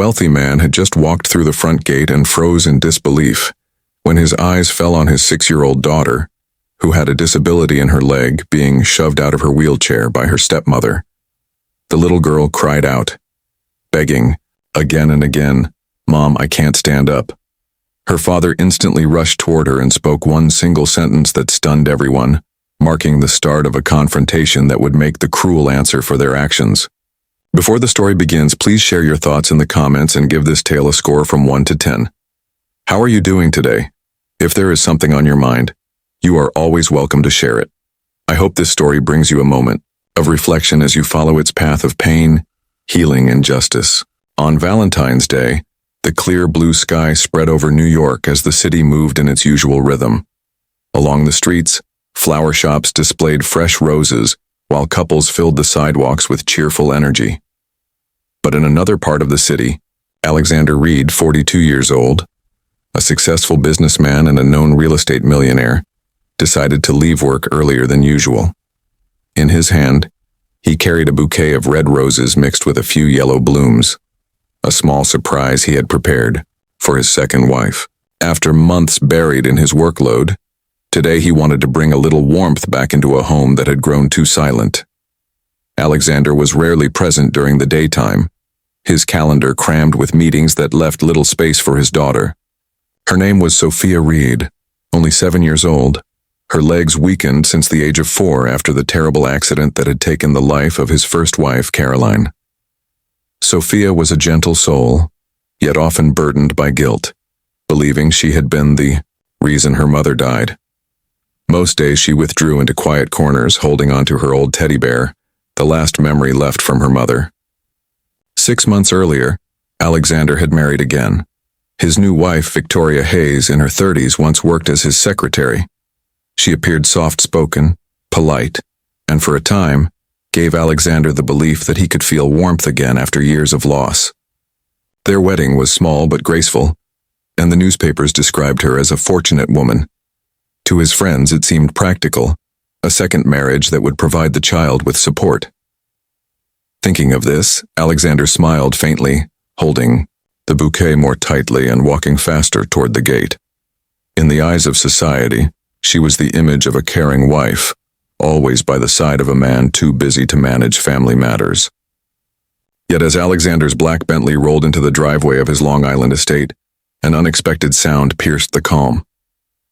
wealthy man had just walked through the front gate and froze in disbelief when his eyes fell on his 6-year-old daughter, who had a disability in her leg, being shoved out of her wheelchair by her stepmother. The little girl cried out, begging, again and again, "Mom, I can't stand up." Her father instantly rushed toward her and spoke one single sentence that stunned everyone, marking the start of a confrontation that would make the cruel answer for their actions. Before the story begins, please share your thoughts in the comments and give this tale a score from 1 to 10. How are you doing today? If there is something on your mind, you are always welcome to share it. I hope this story brings you a moment of reflection as you follow its path of pain, healing, and justice. On Valentine's Day, the clear blue sky spread over New York as the city moved in its usual rhythm. Along the streets, flower shops displayed fresh roses, while couples filled the sidewalks with cheerful energy. But in another part of the city, Alexander Reed, 42 years old, a successful businessman and a known real estate millionaire, decided to leave work earlier than usual. In his hand, he carried a bouquet of red roses mixed with a few yellow blooms, a small surprise he had prepared for his second wife. After months buried in his workload, today he wanted to bring a little warmth back into a home that had grown too silent. Alexander was rarely present during the daytime, his calendar crammed with meetings that left little space for his daughter. Her name was Sophia Reed, only 7 years old, her legs weakened since the age of 4 after the terrible accident that had taken the life of his first wife, Caroline. Sophia was a gentle soul, yet often burdened by guilt, believing she had been the reason her mother died. Most days she withdrew into quiet corners, holding onto her old teddy bear, the last memory left from her mother. 6 months earlier, Alexander had married again. His new wife, Victoria Hayes, in her 30s, once worked as his secretary. She appeared soft-spoken, polite, and for a time, gave Alexander the belief that he could feel warmth again after years of loss. Their wedding was small but graceful, and the newspapers described her as a fortunate woman. To his friends, it seemed practical, a second marriage that would provide the child with support. Thinking of this, Alexander smiled faintly, holding the bouquet more tightly and walking faster toward the gate. In the eyes of society, she was the image of a caring wife, always by the side of a man too busy to manage family matters. Yet as Alexander's black Bentley rolled into the driveway of his Long Island estate, an unexpected sound pierced the calm.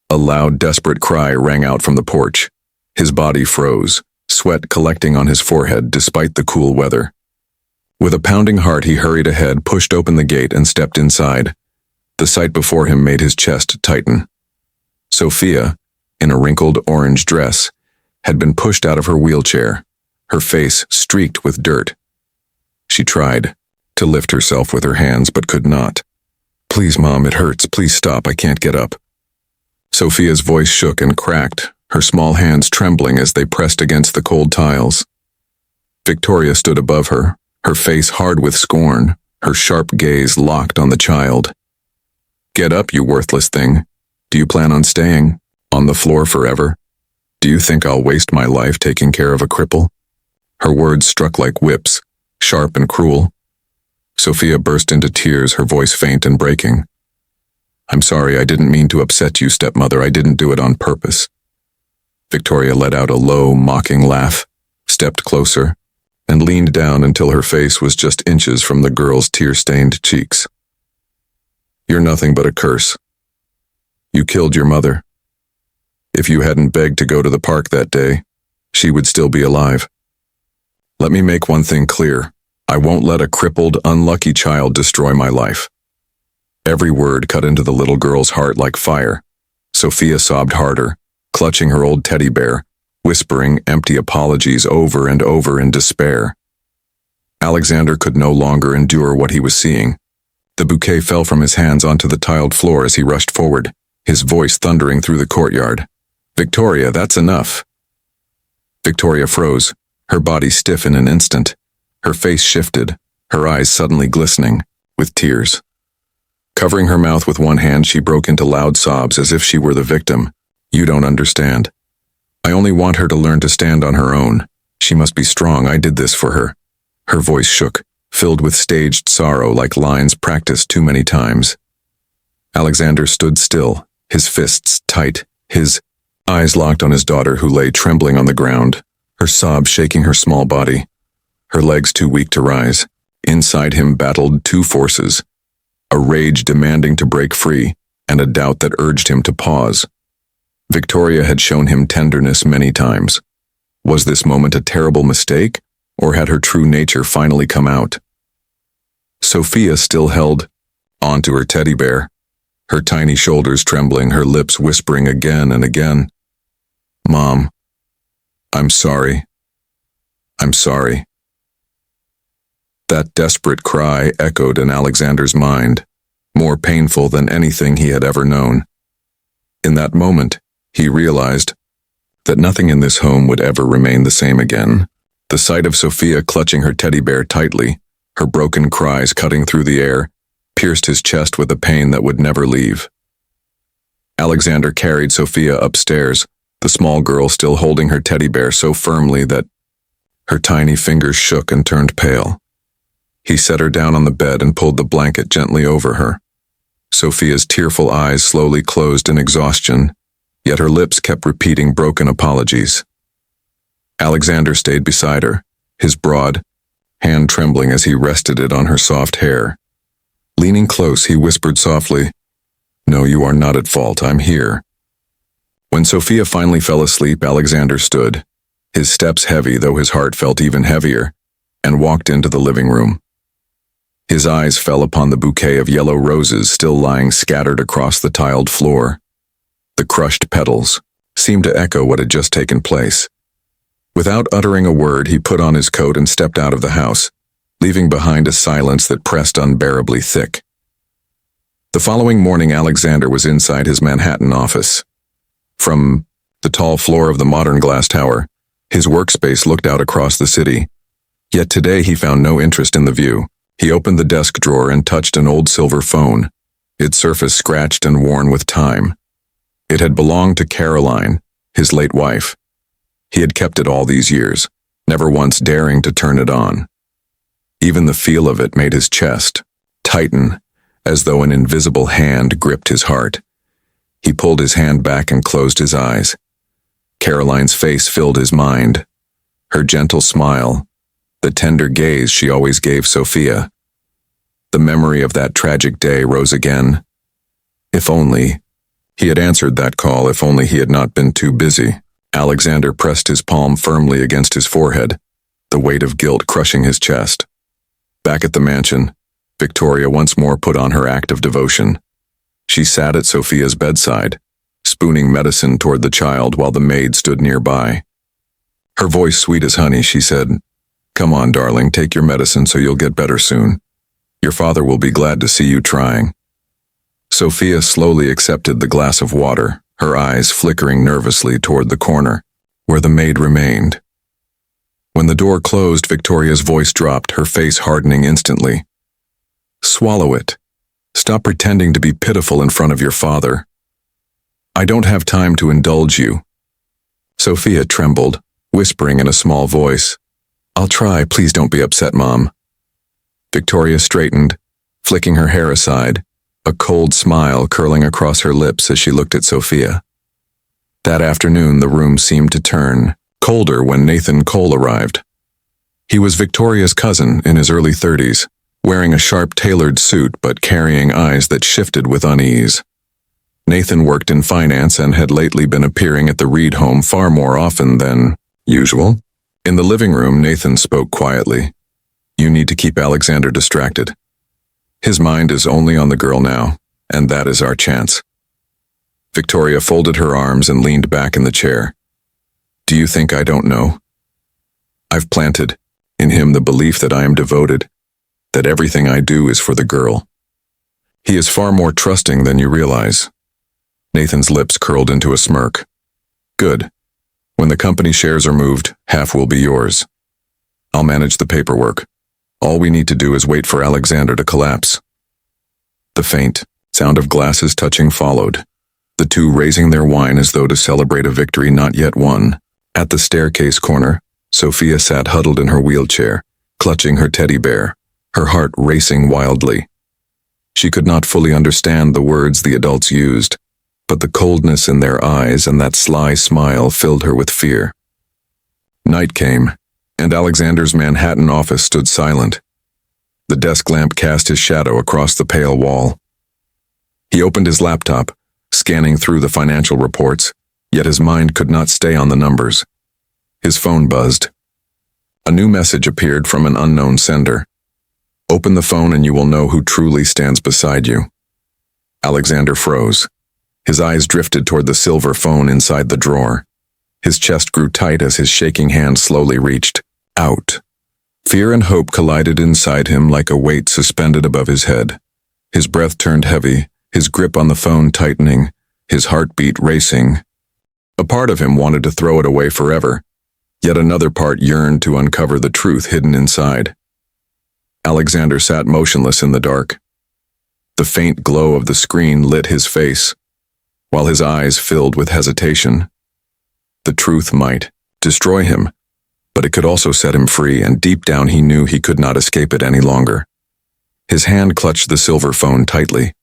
A loud, desperate cry rang out from the porch. His body froze, sweat collecting on his forehead despite the cool weather. With a pounding heart, he hurried ahead, pushed open the gate, and stepped inside. The sight before him made his chest tighten. Sophia, in a wrinkled orange dress, had been pushed out of her wheelchair, her face streaked with dirt. She tried to lift herself with her hands, but could not. "Please, Mom, it hurts. Please stop. I can't get up." Sophia's voice shook and cracked, her small hands trembling as they pressed against the cold tiles. Victoria stood above her, her face hard with scorn, her sharp gaze locked on the child. "Get up, you worthless thing. Do you plan on staying on the floor forever? Do you think I'll waste my life taking care of a cripple?" Her words struck like whips, sharp and cruel. Sophia burst into tears, her voice faint and breaking. "I'm sorry, I didn't mean to upset you, stepmother. I didn't do it on purpose." Victoria let out a low, mocking laugh, stepped closer, and leaned down until her face was just inches from the girl's tear-stained cheeks. "You're nothing but a curse. You killed your mother. If you hadn't begged to go to the park that day, she would still be alive. Let me make one thing clear. I won't let a crippled, unlucky child destroy my life." Every word cut into the little girl's heart like fire. Sophia sobbed harder, clutching her old teddy bear, whispering empty apologies over and over in despair. Alexander could no longer endure what he was seeing. The bouquet fell from his hands onto the tiled floor as he rushed forward, his voice thundering through the courtyard. "Victoria, that's enough." Victoria froze, her body stiff in an instant. Her face shifted, her eyes suddenly glistening with tears. Covering her mouth with one hand, she broke into loud sobs as if she were the victim. "You don't understand. I only want her to learn to stand on her own. She must be strong. I did this for her." Her voice shook, filled with staged sorrow like lines practiced too many times. Alexander stood still, his fists tight, his eyes locked on his daughter who lay trembling on the ground, her sobs shaking her small body, her legs too weak to rise. Inside him battled two forces, a rage demanding to break free and a doubt that urged him to pause. Victoria had shown him tenderness many times. Was this moment a terrible mistake, or had her true nature finally come out? Sophia still held onto her teddy bear, her tiny shoulders trembling, her lips whispering again and again, "Mom, I'm sorry. I'm sorry." That desperate cry echoed in Alexander's mind, more painful than anything he had ever known. In that moment, he realized that nothing in this home would ever remain the same again. The sight of Sophia clutching her teddy bear tightly, her broken cries cutting through the air, pierced his chest with a pain that would never leave. Alexander carried Sophia upstairs, the small girl still holding her teddy bear so firmly that her tiny fingers shook and turned pale. He set her down on the bed and pulled the blanket gently over her. Sophia's tearful eyes slowly closed in exhaustion, yet her lips kept repeating broken apologies. Alexander stayed beside her, his broad hand trembling as he rested it on her soft hair. Leaning close, he whispered softly, "No, you are not at fault. I'm here." When Sophia finally fell asleep, Alexander stood, his steps heavy though his heart felt even heavier, and walked into the living room. His eyes fell upon the bouquet of yellow roses still lying scattered across the tiled floor. The crushed petals seemed to echo what had just taken place. Without uttering a word, he put on his coat and stepped out of the house, leaving behind a silence that pressed unbearably thick. The following morning, Alexander was inside his Manhattan office. From the tall floor of the modern glass tower, his workspace looked out across the city. Yet today he found no interest in the view. He opened the desk drawer and touched an old silver phone, its surface scratched and worn with time. It had belonged to Caroline, his late wife. He had kept it all these years, never once daring to turn it on. Even the feel of it made his chest tighten, as though an invisible hand gripped his heart. He pulled his hand back and closed his eyes. Caroline's face filled his mind, her gentle smile, the tender gaze she always gave Sophia. The memory of that tragic day rose again. If only he had answered that call, if only he had not been too busy. Alexander pressed his palm firmly against his forehead, the weight of guilt crushing his chest. Back at the mansion, Victoria once more put on her act of devotion. She sat at Sophia's bedside, spooning medicine toward the child while the maid stood nearby. Her voice sweet as honey, she said, "Come on, darling, take your medicine so you'll get better soon. Your father will be glad to see you trying." Sophia slowly accepted the glass of water, her eyes flickering nervously toward the corner, where the maid remained. When the door closed, Victoria's voice dropped, her face hardening instantly. "Swallow it. Stop pretending to be pitiful in front of your father. I don't have time to indulge you." Sophia trembled, whispering in a small voice, "I'll try, please don't be upset, Mom." Victoria straightened, flicking her hair aside, a cold smile curling across her lips as she looked at Sophia. That afternoon, the room seemed to turn colder when Nathan Cole arrived. He was Victoria's cousin in his early 30s, wearing a sharp tailored suit but carrying eyes that shifted with unease. Nathan worked in finance and had lately been appearing at the Reed home far more often than usual. In the living room, Nathan spoke quietly. "You need to keep Alexander distracted. His mind is only on the girl now, and that is our chance." Victoria folded her arms and leaned back in the chair. "Do you think I don't know? I've planted in him the belief that I am devoted, that everything I do is for the girl. He is far more trusting than you realize." Nathan's lips curled into a smirk. "Good. When the company shares are moved, half will be yours. I'll manage the paperwork. All we need to do is wait for Alexander to collapse." The faint sound of glasses touching followed, the two raising their wine as though to celebrate a victory not yet won. At the staircase corner, Sophia sat huddled in her wheelchair, clutching her teddy bear, her heart racing wildly. She could not fully understand the words the adults used, but the coldness in their eyes and that sly smile filled her with fear. Night came, and Alexander's Manhattan office stood silent. The desk lamp cast his shadow across the pale wall. He opened his laptop, scanning through the financial reports, yet his mind could not stay on the numbers. His phone buzzed. A new message appeared from an unknown sender. Open the phone and you will know who truly stands beside you. Alexander froze. His eyes drifted toward the silver phone inside the drawer. His chest grew tight as his shaking hand slowly reached out. Fear and hope collided inside him like a weight suspended above his head. His breath turned heavy, his grip on the phone tightening, his heartbeat racing. A part of him wanted to throw it away forever, yet another part yearned to uncover the truth hidden inside. Alexander sat motionless in the dark. The faint glow of the screen lit his face, while his eyes filled with hesitation. The truth might destroy him, but it could also set him free, and deep down he knew he could not escape it any longer. His hand clutched the silver phone tightly.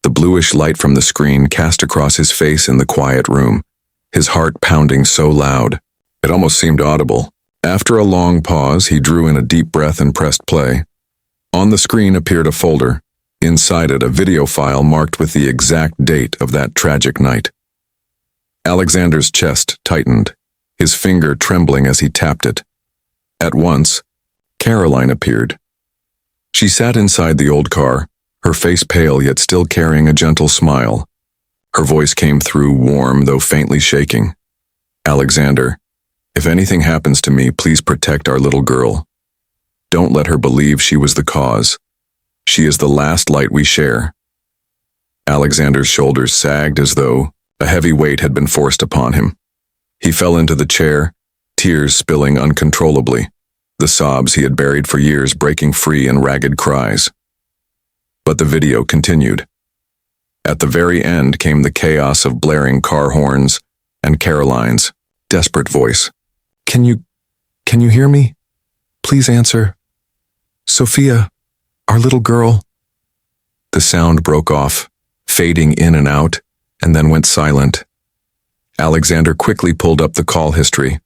The bluish light from the screen cast across his face in the quiet room, his heart pounding so loud, it almost seemed audible. After a long pause, he drew in a deep breath and pressed play. On the screen appeared a folder. Inside it, a video file marked with the exact date of that tragic night. Alexander's chest tightened, his finger trembling as he tapped it. At once, Caroline appeared. She sat inside the old car, her face pale yet still carrying a gentle smile. Her voice came through warm, though faintly shaking. Alexander, if anything happens to me, please protect our little girl. Don't let her believe she was the cause. She is the last light we share. Alexander's shoulders sagged as though a heavy weight had been forced upon him. He fell into the chair, tears spilling uncontrollably, the sobs he had buried for years breaking free in ragged cries. But the video continued. At the very end came the chaos of blaring car horns and Caroline's desperate voice. Can you hear me? Please answer. Sophia, our little girl. The sound broke off, fading in and out, and then went silent. Alexander quickly pulled up the call history.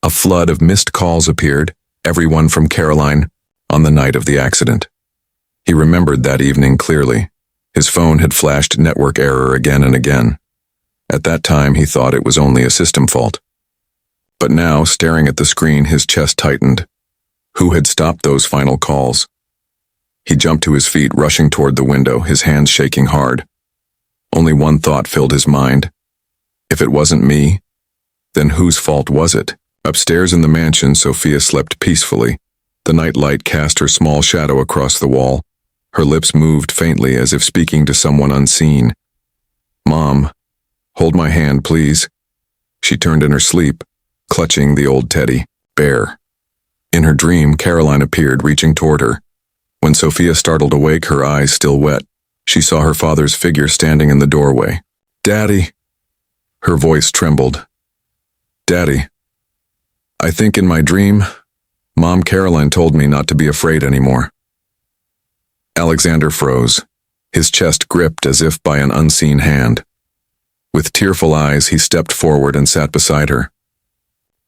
A flood of missed calls appeared, everyone from Caroline, on the night of the accident. He remembered that evening clearly. His phone had flashed network error again and again. At that time, he thought it was only a system fault. But now, staring at the screen, his chest tightened. Who had stopped those final calls? He jumped to his feet, rushing toward the window, his hands shaking hard. Only one thought filled his mind. If it wasn't me, then whose fault was it? Upstairs in the mansion, Sophia slept peacefully. The night light cast her small shadow across the wall. Her lips moved faintly as if speaking to someone unseen. Mom, hold my hand, please. She turned in her sleep, clutching the old teddy bear. In her dream, Caroline appeared, reaching toward her. When Sophia startled awake, her eyes still wet, she saw her father's figure standing in the doorway. Daddy. Her voice trembled. Daddy. I think in my dream, Mom Caroline told me not to be afraid anymore. Alexander froze, his chest gripped as if by an unseen hand. With tearful eyes, he stepped forward and sat beside her.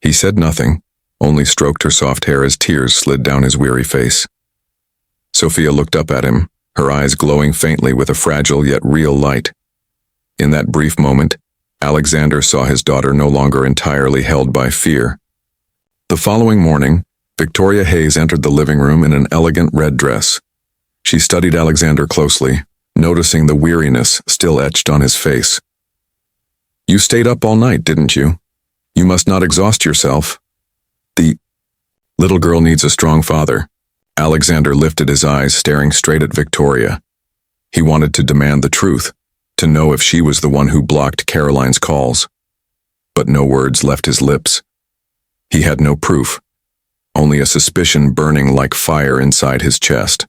He said nothing, only stroked her soft hair as tears slid down his weary face. Sophia looked up at him, her eyes glowing faintly with a fragile yet real light. In that brief moment, Alexander saw his daughter no longer entirely held by fear. The following morning, Victoria Hayes entered the living room in an elegant red dress. She studied Alexander closely, noticing the weariness still etched on his face. You stayed up all night, didn't you? You must not exhaust yourself. The little girl needs a strong father. Alexander lifted his eyes, staring straight at Victoria. He wanted to demand the truth, to know if she was the one who blocked Caroline's calls. But no words left his lips. He had no proof, only a suspicion burning like fire inside his chest.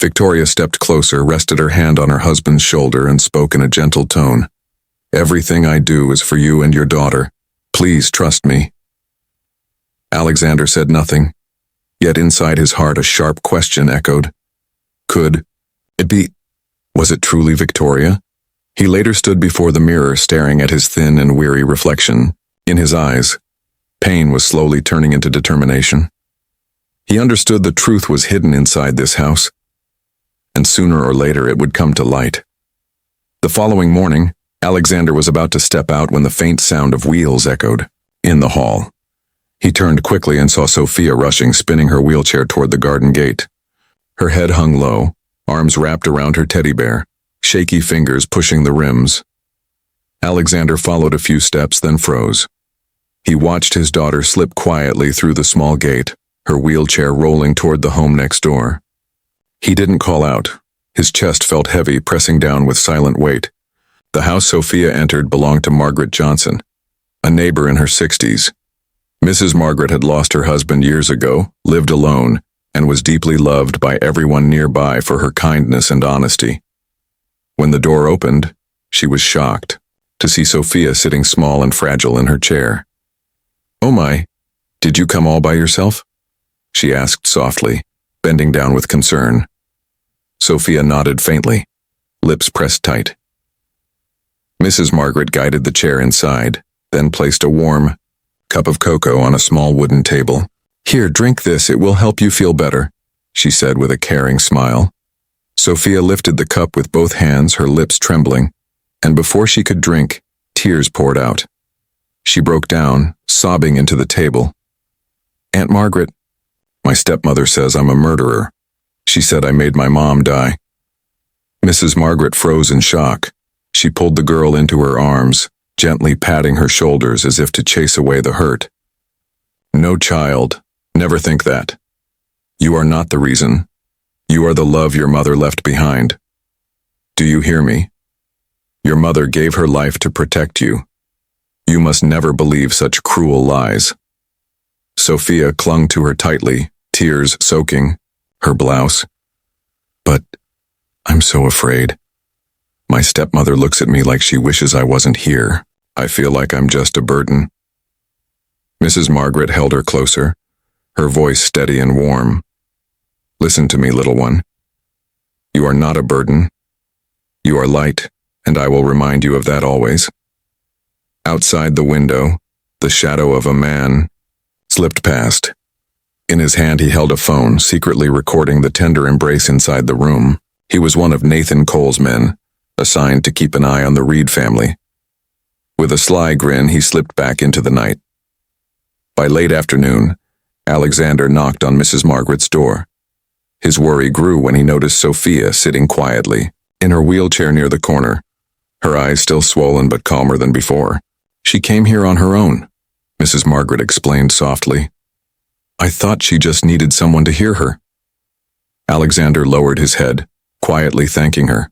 Victoria stepped closer, rested her hand on her husband's shoulder, and spoke in a gentle tone. Everything I do is for you and your daughter. Please trust me. Alexander said nothing, Yet inside his heart a sharp question echoed. Could it be? Was it truly Victoria? He later stood before the mirror staring at his thin and weary reflection. In his eyes, pain was slowly turning into determination. He understood the truth was hidden inside this house, and sooner or later it would come to light. The following morning, Alexander was about to step out when the faint sound of wheels echoed in the hall. He turned quickly and saw Sophia rushing, spinning her wheelchair toward the garden gate. Her head hung low, arms wrapped around her teddy bear, shaky fingers pushing the rims. Alexander followed a few steps, then froze. He watched his daughter slip quietly through the small gate, her wheelchair rolling toward the home next door. He didn't call out. His chest felt heavy, pressing down with silent weight. The house Sophia entered belonged to Margaret Johnson, a neighbor in her 60s. Mrs. Margaret had lost her husband years ago, lived alone, and was deeply loved by everyone nearby for her kindness and honesty. When the door opened, she was shocked to see Sophia sitting small and fragile in her chair. "Oh my, did you come all by yourself?" she asked softly, bending down with concern. Sophia nodded faintly, lips pressed tight. Mrs. Margaret guided the chair inside, then placed a warm cup of cocoa on a small wooden table. "Here, drink this, it will help you feel better," she said with a caring smile. Sophia lifted the cup with both hands, her lips trembling, and before she could drink, tears poured out. She broke down, sobbing into the table. "Aunt Margaret, my stepmother says I'm a murderer. She said I made my mom die." Mrs. Margaret froze in shock. She pulled the girl into her arms, gently patting her shoulders as if to chase away the hurt. "No, child, never think that. You are not the reason. You are the love your mother left behind. Do you hear me? Your mother gave her life to protect you. You must never believe such cruel lies." Sophia clung to her tightly, tears soaking her blouse. "But I'm so afraid. My stepmother looks at me like she wishes I wasn't here. I feel like I'm just a burden." Mrs. Margaret held her closer, her voice steady and warm. "Listen to me, little one. You are not a burden. You are light, and I will remind you of that always." Outside the window, the shadow of a man slipped past. In his hand he held a phone, secretly recording the tender embrace inside the room. He was one of Nathan Cole's men, assigned to keep an eye on the Reed family. With a sly grin, he slipped back into the night. By late afternoon, Alexander knocked on Mrs. Margaret's door. His worry grew when he noticed Sophia sitting quietly in her wheelchair near the corner, her eyes still swollen but calmer than before. "She came here on her own," Mrs. Margaret explained softly. "I thought she just needed someone to hear her." Alexander lowered his head, quietly thanking her.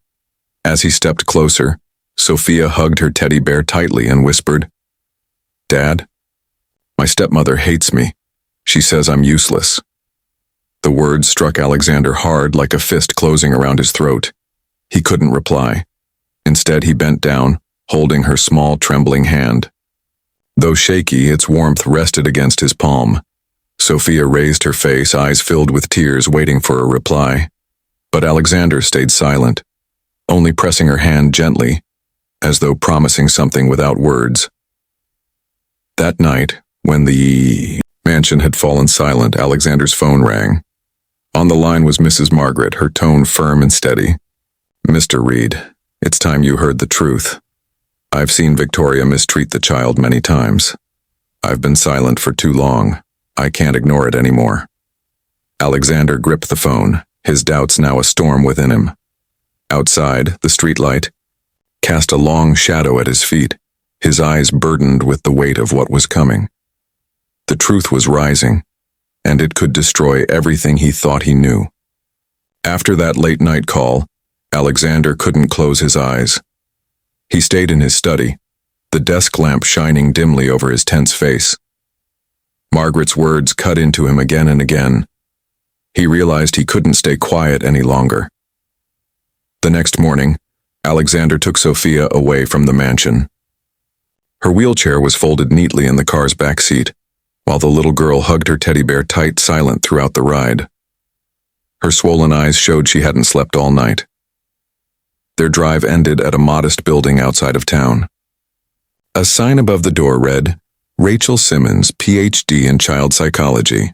As he stepped closer, Sophia hugged her teddy bear tightly and whispered, "Dad, my stepmother hates me. She says I'm useless." The words struck Alexander hard, like a fist closing around his throat. He couldn't reply. Instead, he bent down, holding her small, trembling hand. Though shaky, its warmth rested against his palm. Sophia raised her face, eyes filled with tears, waiting for a reply. But Alexander stayed silent, only pressing her hand gently, as though promising something without words. That night, when the mansion had fallen silent, Alexander's phone rang. On the line was Mrs. Margaret, her tone firm and steady. "Mr. Reed, it's time you heard the truth. I've seen Victoria mistreat the child many times. I've been silent for too long. I can't ignore it anymore." Alexander gripped the phone, his doubts now a storm within him. Outside, the streetlight cast a long shadow at his feet, his eyes burdened with the weight of what was coming. The truth was rising, and it could destroy everything he thought he knew. After that late-night call, Alexander couldn't close his eyes. He stayed in his study, the desk lamp shining dimly over his tense face. Margaret's words cut into him again and again. He realized he couldn't stay quiet any longer. The next morning, Alexander took Sophia away from the mansion. Her wheelchair was folded neatly in the car's back seat, while the little girl hugged her teddy bear tight, silent throughout the ride. Her swollen eyes showed she hadn't slept all night. Their drive ended at a modest building outside of town. A sign above the door read, Rachel Simmons, Ph.D. in Child Psychology.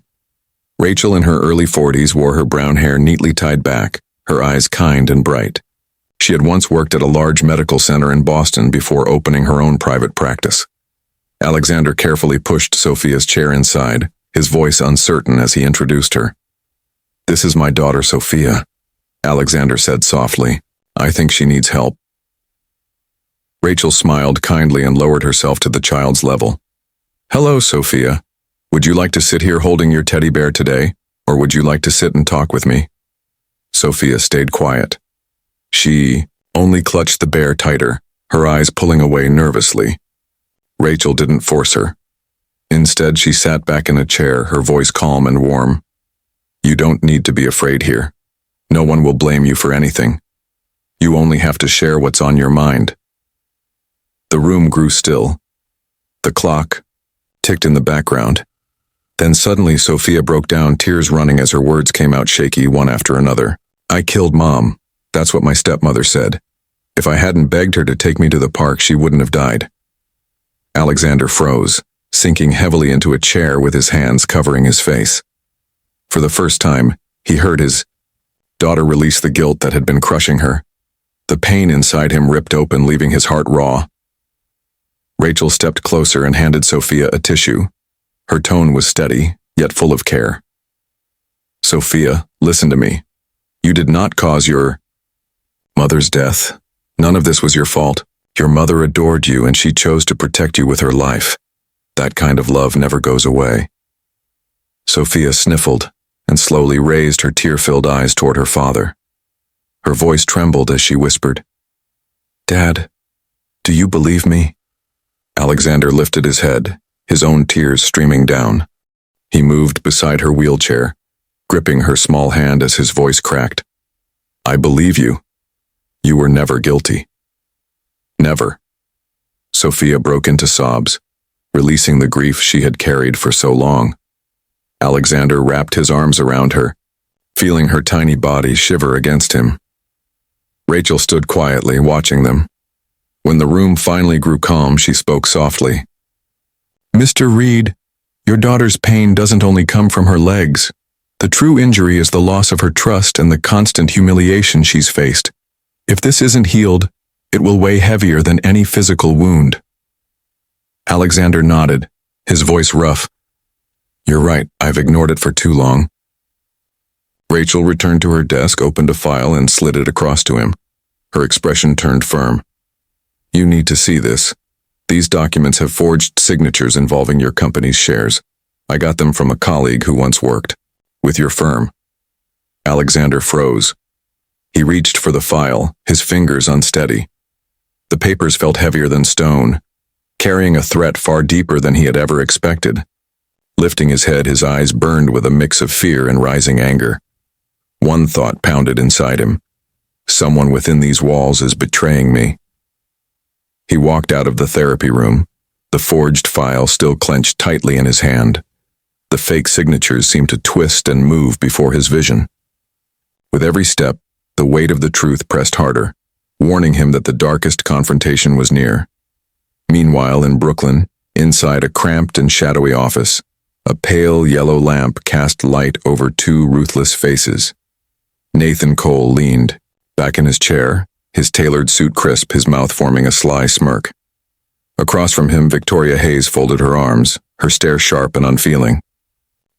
Rachel, in her early 40s, wore her brown hair neatly tied back, her eyes kind and bright. She had once worked at a large medical center in Boston before opening her own private practice. Alexander carefully pushed Sophia's chair inside, his voice uncertain as he introduced her. "This is my daughter Sophia," Alexander said softly. "I think she needs help." Rachel smiled kindly and lowered herself to the child's level. "Hello, Sophia. Would you like to sit here holding your teddy bear today, or would you like to sit and talk with me?" Sophia stayed quiet. She only clutched the bear tighter, her eyes pulling away nervously. Rachel didn't force her. Instead, she sat back in a chair, her voice calm and warm. "You don't need to be afraid here. No one will blame you for anything. You only have to share what's on your mind." The room grew still. The clock ticked in the background. Then suddenly Sophia broke down, tears running as her words came out shaky one after another. "I killed Mom. That's what my stepmother said. If I hadn't begged her to take me to the park, she wouldn't have died." Alexander froze, sinking heavily into a chair with his hands covering his face. For the first time, he heard his daughter release the guilt that had been crushing her. The pain inside him ripped open, leaving his heart raw. Rachel stepped closer and handed Sophia a tissue. Her tone was steady, yet full of care. "Sophia, listen to me. You did not cause your mother's death. None of this was your fault. Your mother adored you and she chose to protect you with her life. That kind of love never goes away." Sophia sniffled and slowly raised her tear-filled eyes toward her father. Her voice trembled as she whispered, "Dad, do you believe me?" Alexander lifted his head, his own tears streaming down. He moved beside her wheelchair, gripping her small hand as his voice cracked. "I believe you. You were never guilty." "Never." Sophia broke into sobs, releasing the grief she had carried for so long. Alexander wrapped his arms around her, feeling her tiny body shiver against him. Rachel stood quietly, watching them. When the room finally grew calm, she spoke softly. "Mr. Reed, your daughter's pain doesn't only come from her legs. The true injury is the loss of her trust and the constant humiliation she's faced. If this isn't healed, it will weigh heavier than any physical wound." Alexander nodded, his voice rough. "You're right, I've ignored it for too long." Rachel returned to her desk, opened a file, and slid it across to him. Her expression turned firm. "You need to see this. These documents have forged signatures involving your company's shares. I got them from a colleague who once worked with your firm." Alexander froze. He reached for the file, his fingers unsteady. The papers felt heavier than stone, carrying a threat far deeper than he had ever expected. Lifting his head, his eyes burned with a mix of fear and rising anger. One thought pounded inside him. Someone within these walls is betraying me. He walked out of the therapy room, the forged file still clenched tightly in his hand. The fake signatures seemed to twist and move before his vision. With every step, the weight of the truth pressed harder, warning him that the darkest confrontation was near. Meanwhile, in Brooklyn, inside a cramped and shadowy office, a pale yellow lamp cast light over two ruthless faces. Nathan Cole leaned, back in his chair, his tailored suit crisp, his mouth forming a sly smirk. Across from him, Victoria Hayes folded her arms, her stare sharp and unfeeling.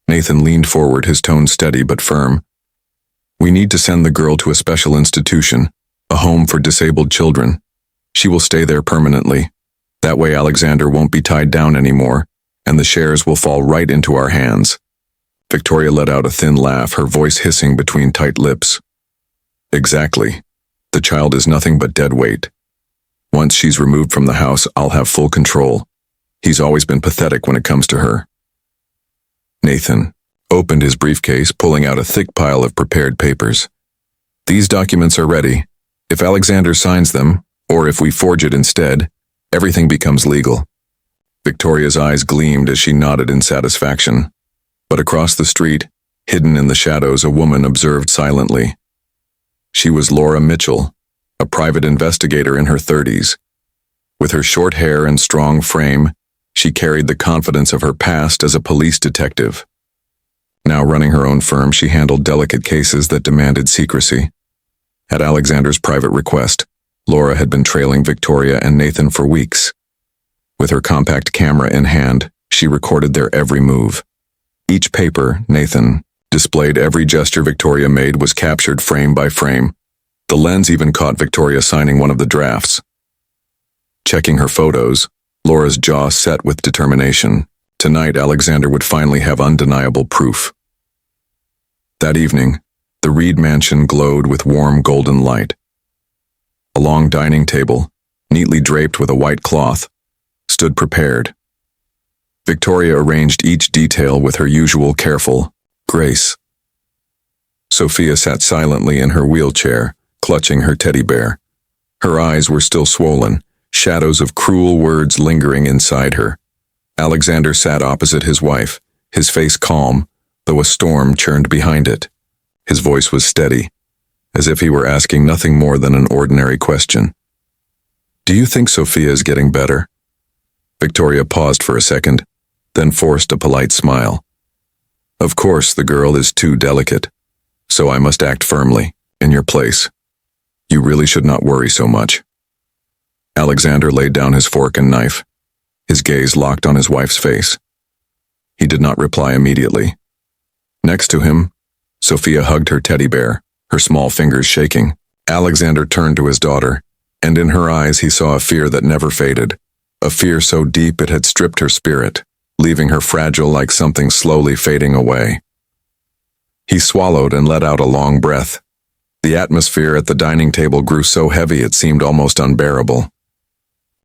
Nathan leaned forward, his tone steady but firm. "We need to send the girl to a special institution, a home for disabled children. She will stay there permanently. That way Alexander won't be tied down anymore, and the shares will fall right into our hands." Victoria let out a thin laugh, her voice hissing between tight lips. "Exactly. The child is nothing but dead weight. Once she's removed from the house, I'll have full control. He's always been pathetic when it comes to her." Nathan opened his briefcase, pulling out a thick pile of prepared papers. "These documents are ready. If Alexander signs them, or if we forge it instead, everything becomes legal." Victoria's eyes gleamed as she nodded in satisfaction. But across the street, hidden in the shadows, a woman observed silently. She was Laura Mitchell, a private investigator in her 30s. With her short hair and strong frame, she carried the confidence of her past as a police detective. Now running her own firm, she handled delicate cases that demanded secrecy. At Alexander's private request, Laura had been trailing Victoria and Nathan for weeks. With her compact camera in hand, she recorded their every move. Each paper, Nathan displayed every gesture Victoria made was captured frame by frame. The lens even caught Victoria signing one of the drafts. Checking her photos, Laura's jaw set with determination. Tonight, Alexander would finally have undeniable proof. That evening, the Reed mansion glowed with warm golden light. A long dining table, neatly draped with a white cloth, stood prepared. Victoria arranged each detail with her usual careful grace. Sophia sat silently in her wheelchair, clutching her teddy bear. Her eyes were still swollen, shadows of cruel words lingering inside her. Alexander sat opposite his wife, his face calm, though a storm churned behind it. His voice was steady, as if he were asking nothing more than an ordinary question. "Do you think Sophia is getting better?" Victoria paused for a second, then forced a polite smile. "Of course, the girl is too delicate, so I must act firmly, in your place. You really should not worry so much." Alexander laid down his fork and knife, his gaze locked on his wife's face. He did not reply immediately. Next to him, Sophia hugged her teddy bear, her small fingers shaking. Alexander turned to his daughter, and in her eyes he saw a fear that never faded, a fear so deep it had stripped her spirit, leaving her fragile like something slowly fading away. He swallowed and let out a long breath. The atmosphere at the dining table grew so heavy it seemed almost unbearable.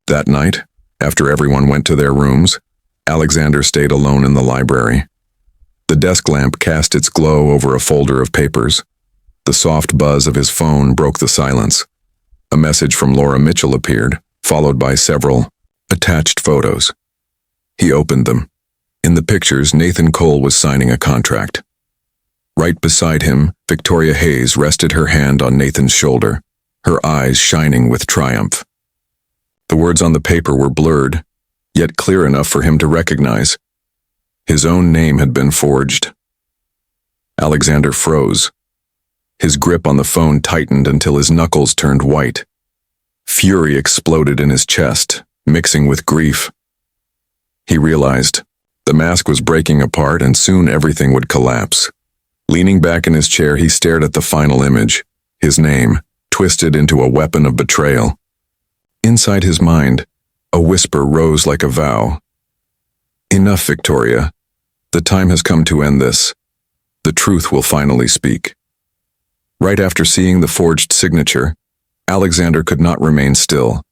That night, after everyone went to their rooms, Alexander stayed alone in the library. The desk lamp cast its glow over a folder of papers. The soft buzz of his phone broke the silence. A message from Laura Mitchell appeared, followed by several attached photos. He opened them. In the pictures, Nathan Cole was signing a contract. Right beside him, Victoria Hayes rested her hand on Nathan's shoulder, her eyes shining with triumph. The words on the paper were blurred, yet clear enough for him to recognize. His own name had been forged. Alexander froze. His grip on the phone tightened until his knuckles turned white. Fury exploded in his chest, mixing with grief. He realized the mask was breaking apart and soon everything would collapse. Leaning back in his chair, he stared at the final image, his name, twisted into a weapon of betrayal. Inside his mind, a whisper rose like a vow. "Enough, Victoria. The time has come to end this. The truth will finally speak." Right after seeing the forged signature, Alexander could not remain still.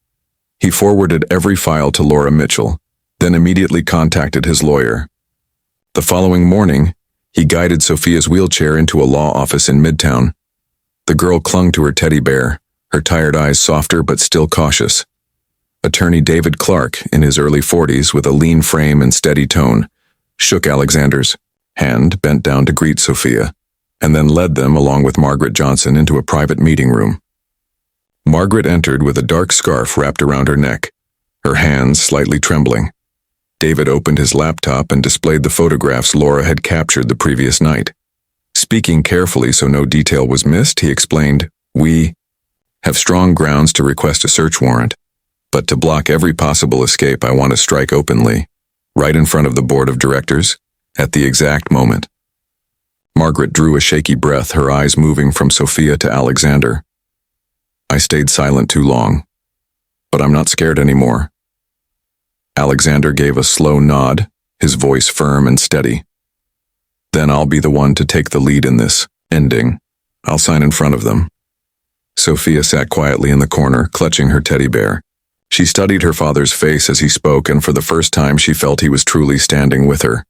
He forwarded every file to Laura Mitchell, then immediately contacted his lawyer. The following morning, he guided Sophia's wheelchair into a law office in Midtown. The girl clung to her teddy bear, her tired eyes softer but still cautious. Attorney David Clark, in his early 40s with a lean frame and steady tone, shook Alexander's hand, bent down to greet Sophia, and then led them, along with Margaret Johnson, into a private meeting room. Margaret entered with a dark scarf wrapped around her neck, her hands slightly trembling. David opened his laptop and displayed the photographs Laura had captured the previous night. Speaking carefully so no detail was missed, he explained, "We have strong grounds to request a search warrant, but to block every possible escape, I want to strike openly, right in front of the board of directors, at the exact moment." Margaret drew a shaky breath, her eyes moving from Sophia to Alexander. "I stayed silent too long, but I'm not scared anymore." Alexander gave a slow nod, his voice firm and steady. "Then I'll be the one to take the lead in this ending. I'll sign in front of them." Sophia sat quietly in the corner, clutching her teddy bear. She studied her father's face as he spoke, and for the first time she felt he was truly standing with her.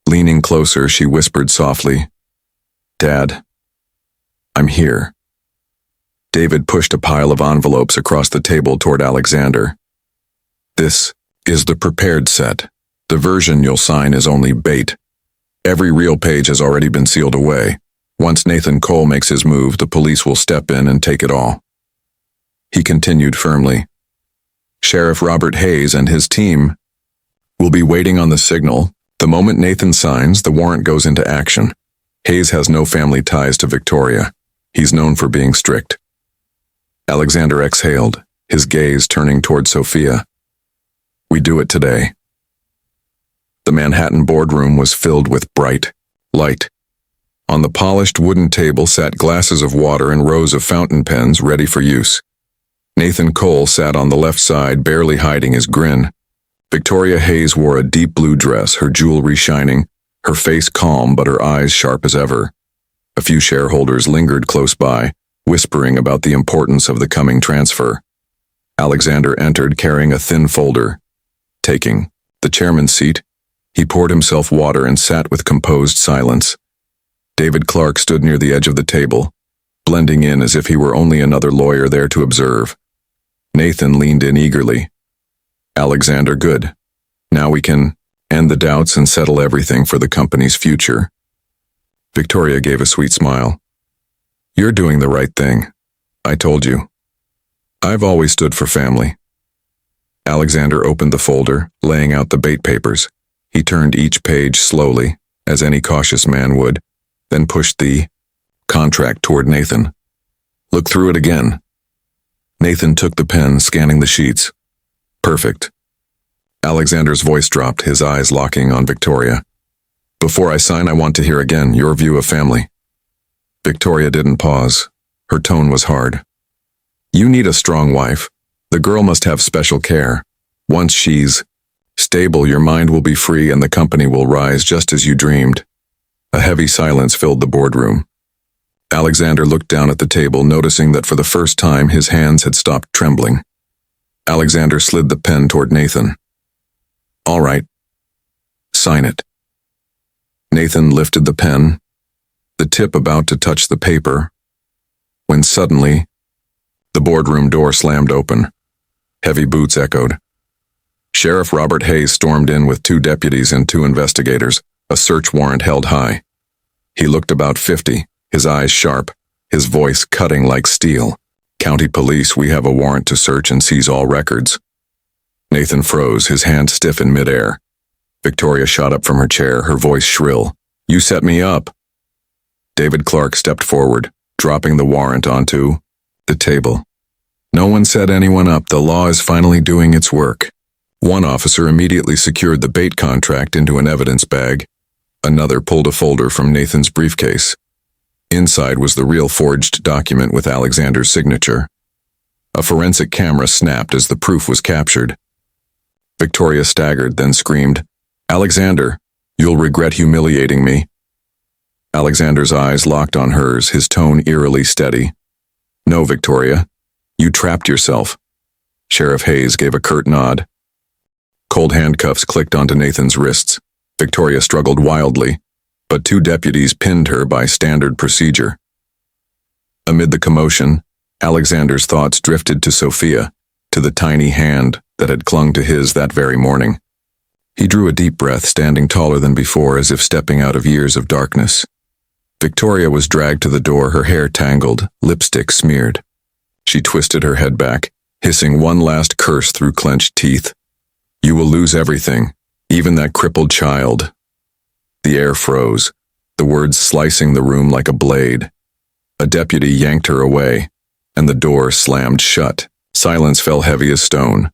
Leaning closer, she whispered softly, "Dad, I'm here." David pushed a pile of envelopes across the table toward Alexander. "This is the prepared set. The version you'll sign is only bait. Every real page has already been sealed away. Once Nathan Cole makes his move, the police will step in and take it all. He continued firmly. Sheriff Robert Hayes and his team will be waiting on the signal. The moment Nathan signs, the warrant goes into action. Hayes has no family ties to Victoria. He's known for being strict. Alexander exhaled, his gaze turning toward Sophia. We do it today. The Manhattan boardroom was filled with bright light. On the polished wooden table sat glasses of water and rows of fountain pens ready for use. Nathan Cole sat on the left side, barely hiding his grin. Victoria Hayes wore a deep blue dress, her jewelry shining, her face calm but her eyes sharp as ever. A few shareholders lingered close by, whispering about the importance of the coming transfer. Alexander entered carrying a thin folder. Taking the chairman's seat, he poured himself water and sat with composed silence. David Clark stood near the edge of the table, blending in as if he were only another lawyer there to observe. Nathan leaned in eagerly. Alexander, good. Now we can end the doubts and settle everything for the company's future. Victoria gave a sweet smile. You're doing the right thing. I told you. I've always stood for family. Alexander opened the folder, laying out the bait papers. He turned each page slowly, as any cautious man would, then pushed the contract toward Nathan. Look through it again. Nathan took the pen, scanning the sheets. Perfect. Alexander's voice dropped, his eyes locking on Victoria. Before I sign, I want to hear again your view of family. Victoria didn't pause. Her tone was hard. You need a strong wife. The girl must have special care. Once she's stable, your mind will be free and the company will rise just as you dreamed. A heavy silence filled the boardroom. Alexander looked down at the table, noticing that for the first time his hands had stopped trembling. Alexander slid the pen toward Nathan. All right. Sign it. Nathan lifted the pen, the tip about to touch the paper, when suddenly, the boardroom door slammed open. Heavy boots echoed. Sheriff Robert Hayes stormed in with 2 deputies and 2 investigators, a search warrant held high. He looked about 50, his eyes sharp, his voice cutting like steel. County police, we have a warrant to search and seize all records. Nathan froze, his hand stiff in midair. Victoria shot up from her chair, her voice shrill. You set me up. David Clark stepped forward, dropping the warrant onto the table. No one set anyone up. The law is finally doing its work. One officer immediately secured the bait contract into an evidence bag. Another pulled a folder from Nathan's briefcase. Inside was the real forged document with Alexander's signature. A forensic camera snapped as the proof was captured. Victoria staggered, then screamed, Alexander, you'll regret humiliating me. Alexander's eyes locked on hers, his tone eerily steady. No, Victoria. You trapped yourself. Sheriff Hayes gave a curt nod. Cold handcuffs clicked onto Nathan's wrists. Victoria struggled wildly, but 2 deputies pinned her by standard procedure. Amid the commotion, Alexander's thoughts drifted to Sophia, to the tiny hand that had clung to his that very morning. He drew a deep breath, standing taller than before, as if stepping out of years of darkness. Victoria was dragged to the door, her hair tangled, lipstick smeared. She twisted her head back, hissing one last curse through clenched teeth. You will lose everything, even that crippled child. The air froze, the words slicing the room like a blade. A deputy yanked her away, and the door slammed shut. Silence fell heavy as stone.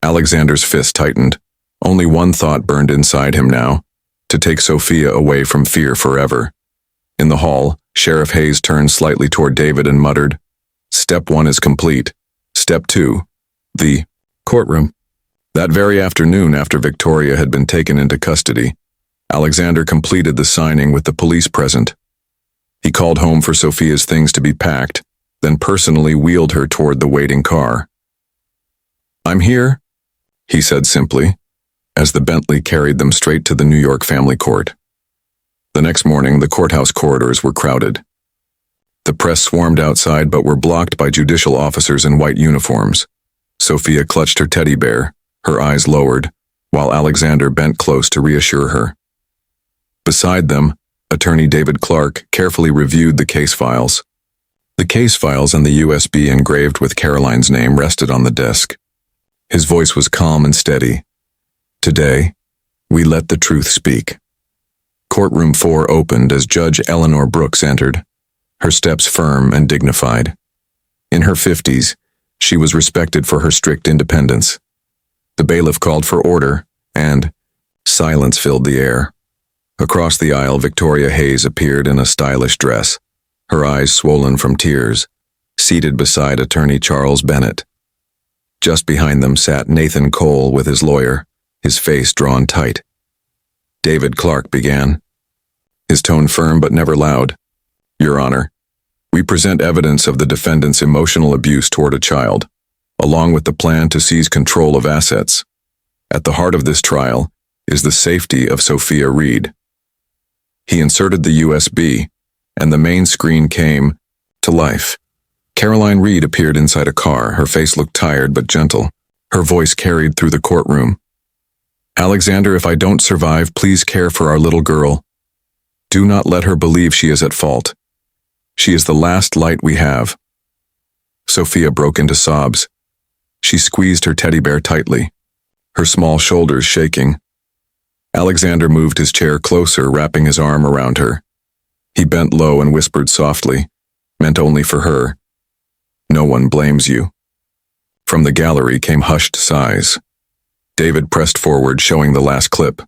Alexander's fist tightened. Only one thought burned inside him now, to take Sophia away from fear forever. In the hall, Sheriff Hayes turned slightly toward David and muttered, Step 1 is complete. Step 2, the courtroom. That very afternoon, after Victoria had been taken into custody, Alexander completed the signing with the police present. He called home for Sophia's things to be packed, then personally wheeled her toward the waiting car. I'm here, he said simply, as the Bentley carried them straight to the New York family court. The next morning, the courthouse corridors were crowded. The press swarmed outside but were blocked by judicial officers in white uniforms. Sophia clutched her teddy bear, Her eyes lowered, while Alexander bent close to reassure her. Beside them, Attorney David Clark carefully reviewed the case files. The case files and the USB engraved with Caroline's name rested on the desk. His voice was calm and steady. Today, we let the truth speak. Courtroom 4 opened as Judge Eleanor Brooks entered, her steps firm and dignified. In her 50s, she was respected for her strict independence. The bailiff called for order, and silence filled the air. Across the aisle, Victoria Hayes appeared in a stylish dress, her eyes swollen from tears, seated beside Attorney Charles Bennett. Just behind them sat Nathan Cole with his lawyer, his face drawn tight. David Clark began, his tone firm but never loud. Your Honor, we present evidence of the defendant's emotional abuse toward a child, along with the plan to seize control of assets. At the heart of this trial is the safety of Sophia Reed. He inserted the USB, and the main screen came to life. Caroline Reed appeared inside a car. Her face looked tired but gentle. Her voice carried through the courtroom. Alexander, if I don't survive, please care for our little girl. Do not let her believe she is at fault. She is the last light we have. Sophia broke into sobs. She squeezed her teddy bear tightly, her small shoulders shaking. Alexander moved his chair closer, wrapping his arm around her. He bent low and whispered softly, meant only for her. No one blames you. From the gallery came hushed sighs. David pressed forward, showing the last clip.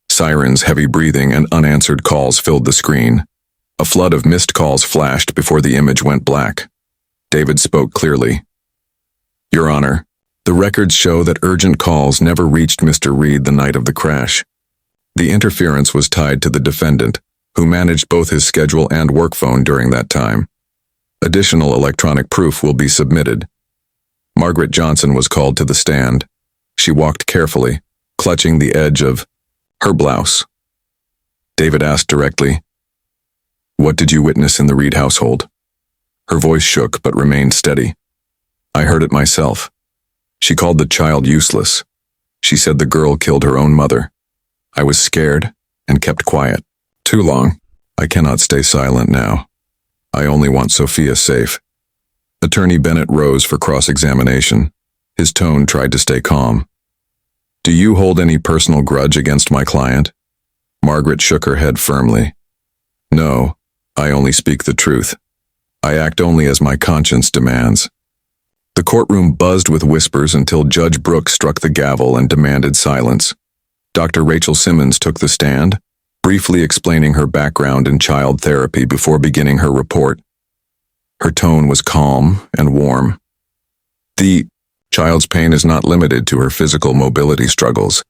Sirens, heavy breathing, and unanswered calls filled the screen. A flood of missed calls flashed before the image went black. David spoke clearly. Your Honor, the records show that urgent calls never reached Mr. Reed the night of the crash. The interference was tied to the defendant, who managed both his schedule and work phone during that time. Additional electronic proof will be submitted. Margaret Johnson was called to the stand. She walked carefully, clutching the edge of her blouse. David asked directly, "What did you witness in the Reed household?" Her voice shook but remained steady. "I heard it myself. She called the child useless. She said the girl killed her own mother. I was scared and kept quiet. Too long. I cannot stay silent now. I only want Sophia safe." Attorney Bennett rose for cross-examination. His tone tried to stay calm. "Do you hold any personal grudge against my client?" Margaret shook her head firmly. "No, I only speak the truth. I act only as my conscience demands." The courtroom buzzed with whispers until Judge Brooks struck the gavel and demanded silence. Dr. Rachel Simmons took the stand, briefly explaining her background in child therapy before beginning her report. Her tone was calm and warm. The child's pain is not limited to her physical mobility struggles.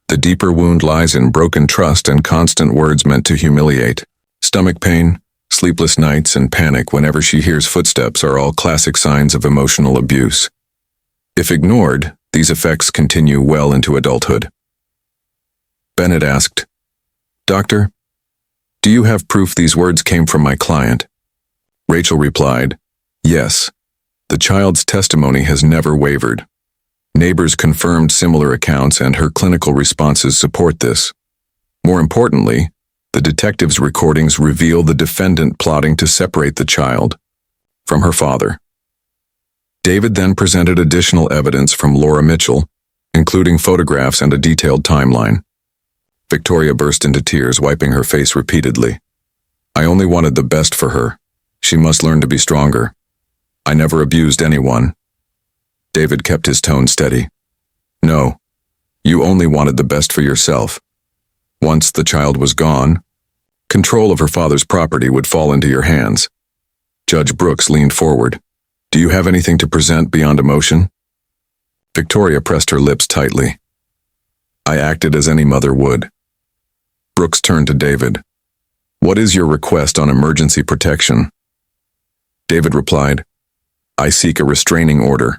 The deeper wound lies in broken trust and constant words meant to humiliate. Stomach pain, sleepless nights, and panic whenever she hears footsteps are all classic signs of emotional abuse. If ignored, these effects continue well into adulthood. Bennett asked, "Doctor, do you have proof these words came from my client?" Rachel replied, "Yes. The child's testimony has never wavered. Neighbors confirmed similar accounts and her clinical responses support this. More importantly, the detective's recordings reveal the defendant plotting to separate the child from her father." David then presented additional evidence from Laura Mitchell, including photographs and a detailed timeline. Victoria burst into tears, wiping her face repeatedly. "I only wanted the best for her. She must learn to be stronger. I never abused anyone." David kept his tone steady. "No, you only wanted the best for yourself. Once the child was gone, control of her father's property would fall into your hands." Judge Brooks leaned forward. "Do you have anything to present beyond emotion?" Victoria pressed her lips tightly. "I acted as any mother would." Brooks turned to David. "What is your request on emergency protection?" David replied, "I seek a restraining order,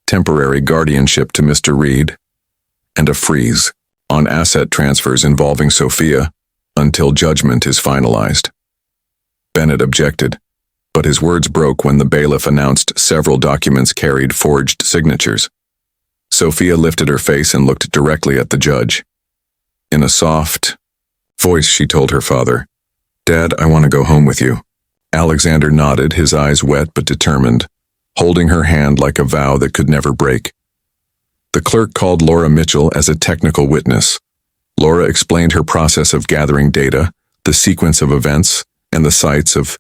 temporary guardianship to Mr. Reed, and a freeze on asset transfers involving Sophia until judgment is finalized." Bennett objected, but his words broke when the bailiff announced several documents carried forged signatures. Sophia lifted her face and looked directly at the judge. In a soft voice, she told her father, "Dad, I want to go home with you." Alexander nodded, his eyes wet but determined, holding her hand like a vow that could never break. The clerk called Laura Mitchell as a technical witness. Laura explained her process of gathering data, the sequence of events, and the sites of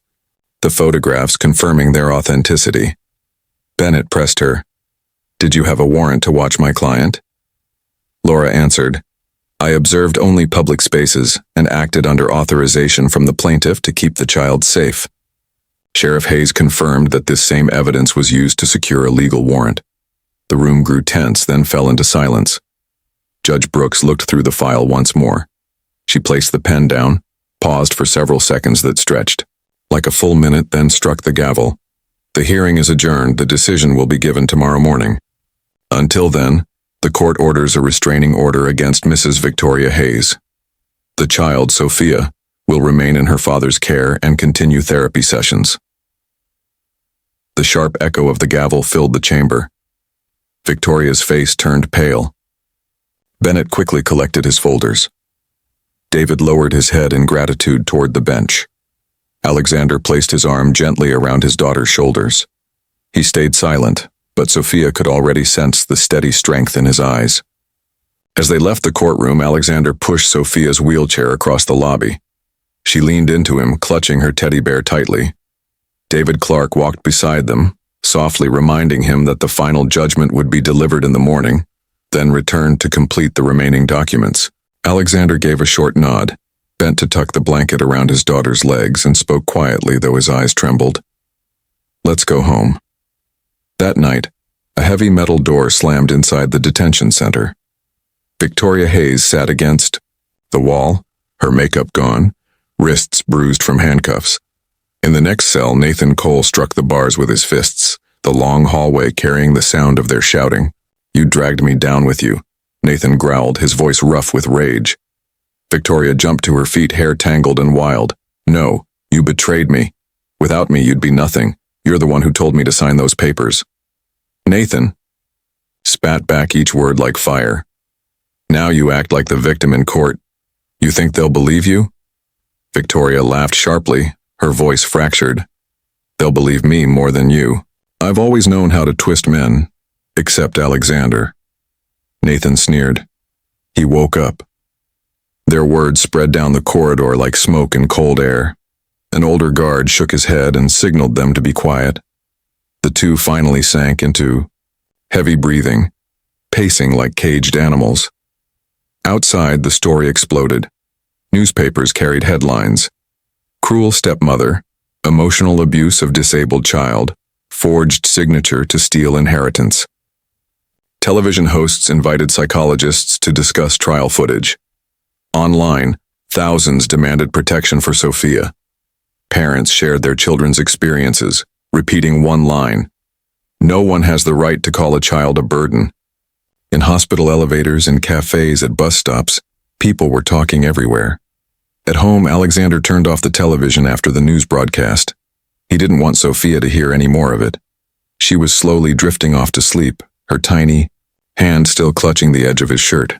the photographs confirming their authenticity. Bennett pressed her. "Did you have a warrant to watch my client?" Laura answered, "I observed only public spaces and acted under authorization from the plaintiff to keep the child safe." Sheriff Hayes confirmed that this same evidence was used to secure a legal warrant. The room grew tense, then fell into silence. Judge Brooks looked through the file once more. She placed the pen down, paused for several seconds that stretched, like a full minute, then struck the gavel. "The hearing is adjourned. The decision will be given tomorrow morning. Until then, the court orders a restraining order against Mrs. Victoria Hayes. The child, Sophia, will remain in her father's care and continue therapy sessions." The sharp echo of the gavel filled the chamber. Victoria's face turned pale. Bennett quickly collected his folders. David lowered his head in gratitude toward the bench. Alexander placed his arm gently around his daughter's shoulders. He stayed silent, but Sophia could already sense the steady strength in his eyes. As they left the courtroom, Alexander pushed Sophia's wheelchair across the lobby. She leaned into him, clutching her teddy bear tightly. David Clark walked beside them, softly reminding him that the final judgment would be delivered in the morning, then returned to complete the remaining documents. Alexander gave a short nod, bent to tuck the blanket around his daughter's legs, and spoke quietly, though his eyes trembled. "Let's go home." That night, a heavy metal door slammed inside the detention center. Victoria Hayes sat against the wall, her makeup gone, wrists bruised from handcuffs. In the next cell, Nathan Cole struck the bars with his fists, the long hallway carrying the sound of their shouting. "You dragged me down with you," Nathan growled, his voice rough with rage. Victoria jumped to her feet, hair tangled and wild. "No, you betrayed me. Without me, you'd be nothing. You're the one who told me to sign those papers." Nathan spat back each word like fire. "Now you act like the victim in court. You think they'll believe you?" Victoria laughed sharply, her voice fractured. "They'll believe me more than you. I've always known how to twist men, except Alexander." Nathan sneered. He woke up. Their words spread down the corridor like smoke in cold air. An older guard shook his head and signaled them to be quiet. The two finally sank into heavy breathing, pacing like caged animals. Outside, the story exploded. Newspapers carried headlines. "Cruel stepmother, emotional abuse of disabled child, forged signature to steal inheritance." Television hosts invited psychologists to discuss trial footage. Online, thousands demanded protection for Sophia. Parents shared their children's experiences, repeating one line: "No one has the right to call a child a burden." In hospital elevators and cafes at bus stops, people were talking everywhere. At home, Alexander turned off the television after the news broadcast. He didn't want Sophia to hear any more of it. She was slowly drifting off to sleep, her tiny hand still clutching the edge of his shirt.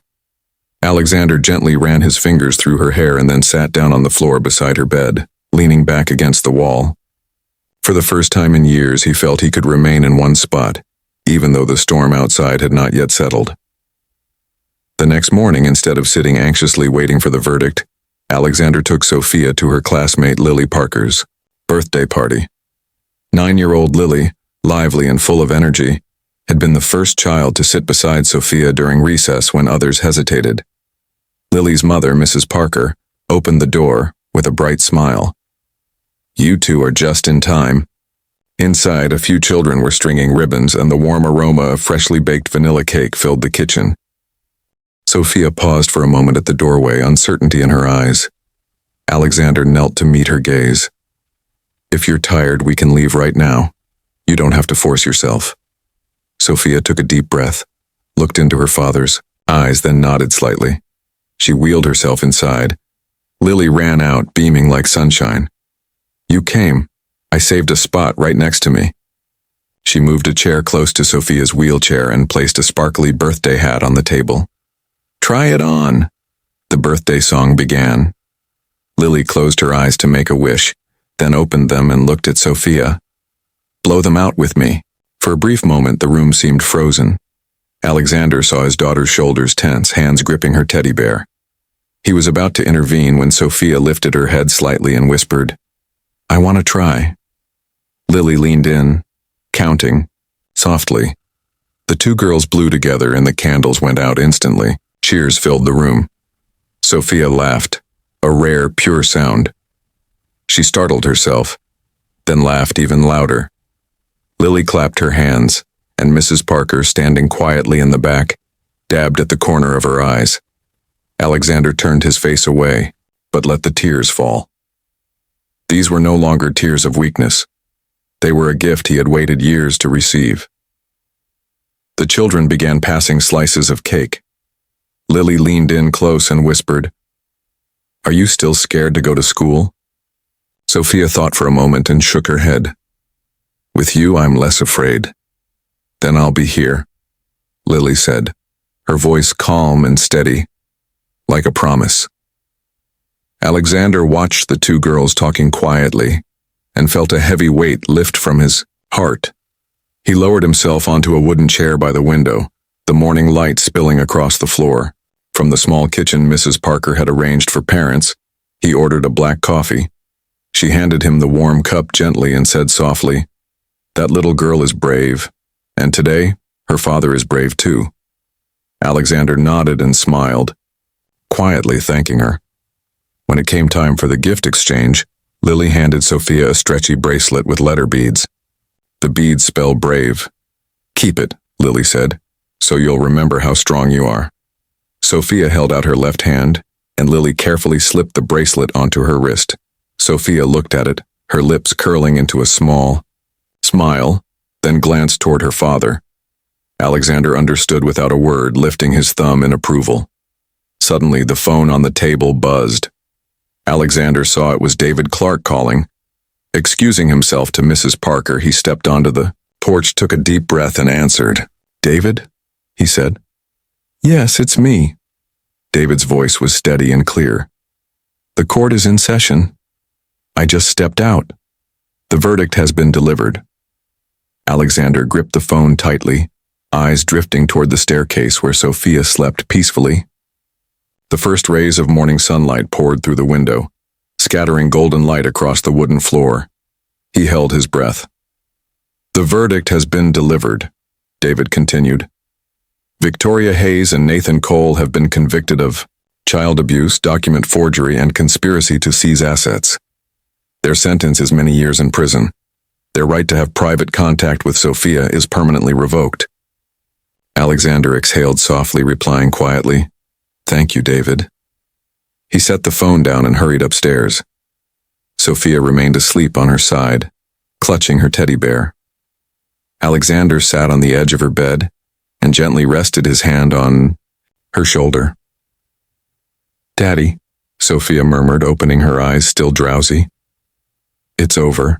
Alexander gently ran his fingers through her hair and then sat down on the floor beside her bed, leaning back against the wall. For the first time in years, he felt he could remain in one spot, even though the storm outside had not yet settled. The next morning, instead of sitting anxiously waiting for the verdict, Alexander took Sophia to her classmate Lily Parker's birthday party. 9-year-old Lily, lively and full of energy, had been the first child to sit beside Sophia during recess when others hesitated. Lily's mother, Mrs. Parker, opened the door with a bright smile. "You two are just in time." Inside, a few children were stringing ribbons, and the warm aroma of freshly baked vanilla cake filled the kitchen. Sophia paused for a moment at the doorway, uncertainty in her eyes. Alexander knelt to meet her gaze. "If you're tired, we can leave right now. You don't have to force yourself." Sophia took a deep breath, looked into her father's eyes, then nodded slightly. She wheeled herself inside. Lily ran out, beaming like sunshine. "You came. I saved a spot right next to me." She moved a chair close to Sophia's wheelchair and placed a sparkly birthday hat on the table. "Try it on," the birthday song began. Lily closed her eyes to make a wish, then opened them and looked at Sophia. "Blow them out with me." For a brief moment, the room seemed frozen. Alexander saw his daughter's shoulders tense, hands gripping her teddy bear. He was about to intervene when Sophia lifted her head slightly and whispered, "I want to try." Lily leaned in, counting, softly. The two girls blew together and the candles went out instantly. Cheers filled the room. Sophia laughed, a rare, pure sound. She startled herself, then laughed even louder. Lily clapped her hands, and Mrs. Parker, standing quietly in the back, dabbed at the corner of her eyes. Alexander turned his face away, but let the tears fall. These were no longer tears of weakness. They were a gift he had waited years to receive. The children began passing slices of cake. Lily leaned in close and whispered, "Are you still scared to go to school?" Sophia thought for a moment and shook her head. "With you, I'm less afraid." "Then I'll be here," Lily said, her voice calm and steady, like a promise. Alexander watched the two girls talking quietly and felt a heavy weight lift from his heart. He lowered himself onto a wooden chair by the window, the morning light spilling across the floor. From the small kitchen Mrs. Parker had arranged for parents, he ordered a black coffee. She handed him the warm cup gently and said softly, "That little girl is brave, and today, her father is brave too." Alexander nodded and smiled, quietly thanking her. When it came time for the gift exchange, Lily handed Sophia a stretchy bracelet with letter beads. The beads spell brave. "Keep it," Lily said, "so you'll remember how strong you are." Sophia held out her left hand, and Lily carefully slipped the bracelet onto her wrist. Sophia looked at it, her lips curling into a small smile, then glanced toward her father. Alexander understood without a word, lifting his thumb in approval. Suddenly, the phone on the table buzzed. Alexander saw it was David Clark calling. Excusing himself to Mrs. Parker, he stepped onto the porch, took a deep breath, and answered. "David?" he said. "Yes, it's me." David's voice was steady and clear. "The court is in session. I just stepped out. The verdict has been delivered." Alexander gripped the phone tightly, eyes drifting toward the staircase where Sophia slept peacefully. The first rays of morning sunlight poured through the window, scattering golden light across the wooden floor. He held his breath. "The verdict has been delivered," David continued. "Victoria Hayes and Nathan Cole have been convicted of child abuse, document forgery, and conspiracy to seize assets. Their sentence is many years in prison. Their right to have private contact with Sophia is permanently revoked." Alexander exhaled softly, replying quietly, "Thank you, David." He set the phone down and hurried upstairs. Sophia remained asleep on her side, clutching her teddy bear. Alexander sat on the edge of her bed and gently rested his hand on her shoulder. "Daddy," Sophia murmured, opening her eyes, still drowsy. "It's over,"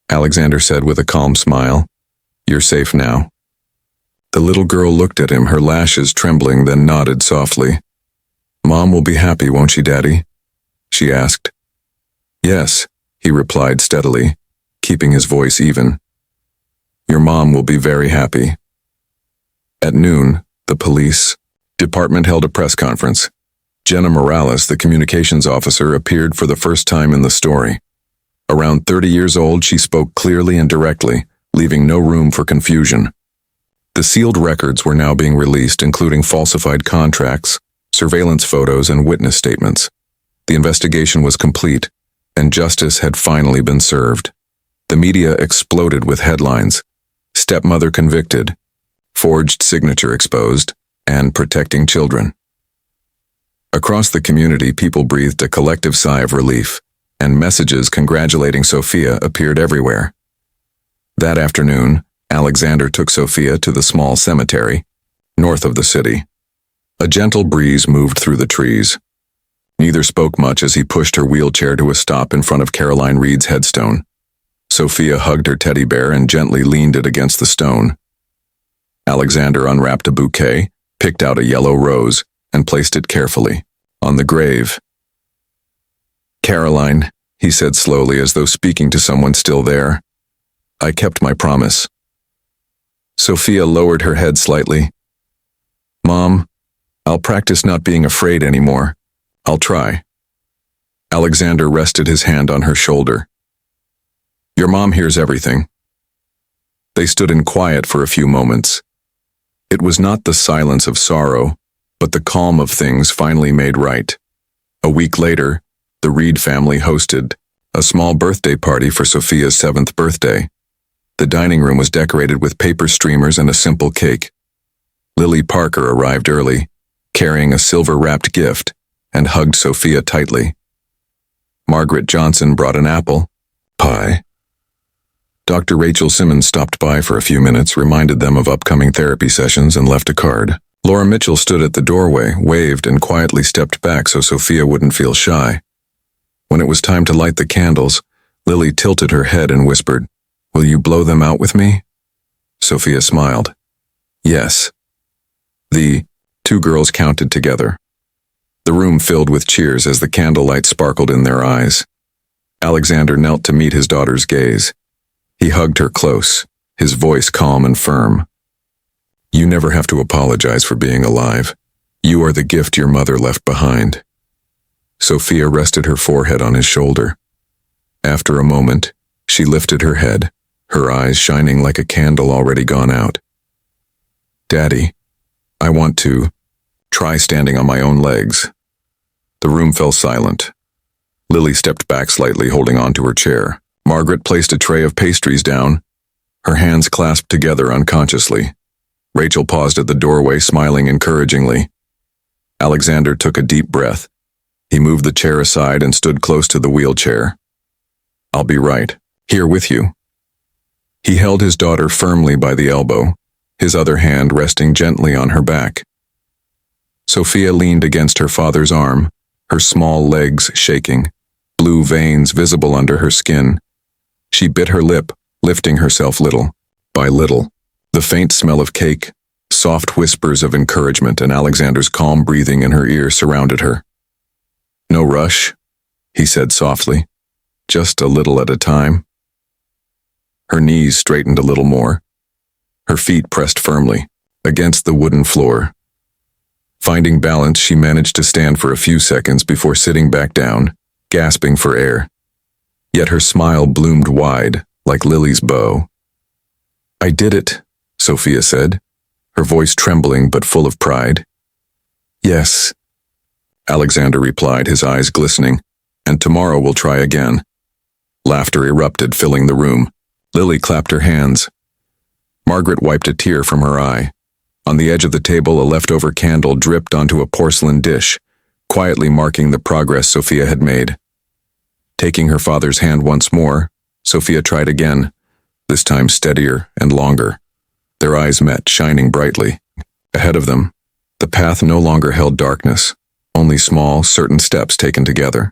Alexander said with a calm smile. "You're safe now." The little girl looked at him, her lashes trembling, then nodded softly. "Mom will be happy, won't she, Daddy?" she asked. "Yes," he replied steadily, keeping his voice even. "Your mom will be very happy." At noon, the police department held a press conference. Jenna Morales, the communications officer, appeared for the first time in the story. Around 30 years old, she spoke clearly and directly, leaving no room for confusion. The sealed records were now being released, including falsified contracts, surveillance photos, and witness statements. The investigation was complete, and justice had finally been served. The media exploded with headlines: "Stepmother convicted," "Forged signature exposed," and "Protecting children." Across the community, people breathed a collective sigh of relief, and messages congratulating Sophia appeared everywhere. That afternoon, Alexander took Sophia to the small cemetery, north of the city. A gentle breeze moved through the trees. Neither spoke much as he pushed her wheelchair to a stop in front of Caroline Reed's headstone. Sophia hugged her teddy bear and gently leaned it against the stone. Alexander unwrapped a bouquet, picked out a yellow rose, and placed it carefully on the grave. "Caroline," he said slowly as though speaking to someone still there, "I kept my promise." Sophia lowered her head slightly. "Mom, I'll practice not being afraid anymore. I'll try." Alexander rested his hand on her shoulder. "Your mom hears everything." They stood in quiet for a few moments. It was not the silence of sorrow, but the calm of things finally made right. A week later, the Reed family hosted a small birthday party for Sophia's 7th birthday. The dining room was decorated with paper streamers and a simple cake. Lily Parker arrived early, carrying a silver-wrapped gift, and hugged Sophia tightly. Margaret Johnson brought an apple pie. Dr. Rachel Simmons stopped by for a few minutes, reminded them of upcoming therapy sessions, and left a card. Laura Mitchell stood at the doorway, waved, and quietly stepped back so Sophia wouldn't feel shy. When it was time to light the candles, Lily tilted her head and whispered, "Will you blow them out with me?" Sophia smiled. "Yes." The two girls counted together. The room filled with cheers as the candlelight sparkled in their eyes. Alexander knelt to meet his daughter's gaze. He hugged her close, his voice calm and firm. "You never have to apologize for being alive. You are the gift your mother left behind." Sophia rested her forehead on his shoulder. After a moment, she lifted her head, her eyes shining like a candle already gone out. "Daddy, I want to try standing on my own legs." The room fell silent. Lily stepped back slightly, holding onto her chair. Margaret placed a tray of pastries down, her hands clasped together unconsciously. Rachel paused at the doorway, smiling encouragingly. Alexander took a deep breath. He moved the chair aside and stood close to the wheelchair. "I'll be right here with you." He held his daughter firmly by the elbow, his other hand resting gently on her back. Sophia leaned against her father's arm, her small legs shaking, blue veins visible under her skin. She bit her lip, lifting herself little by little. The faint smell of cake, soft whispers of encouragement, and Alexander's calm breathing in her ear surrounded her. "No rush," he said softly. "Just a little at a time." Her knees straightened a little more. Her feet pressed firmly against the wooden floor. Finding balance, she managed to stand for a few seconds before sitting back down, gasping for air. Yet her smile bloomed wide, like Lily's bow. "I did it," Sophia said, her voice trembling but full of pride. "Yes," Alexander replied, his eyes glistening, "and tomorrow we'll try again." Laughter erupted, filling the room. Lily clapped her hands. Margaret wiped a tear from her eye. On the edge of the table, a leftover candle dripped onto a porcelain dish, quietly marking the progress Sophia had made. Taking her father's hand once more, Sophia tried again, this time steadier and longer. Their eyes met, shining brightly. Ahead of them, the path no longer held darkness, only small, certain steps taken together.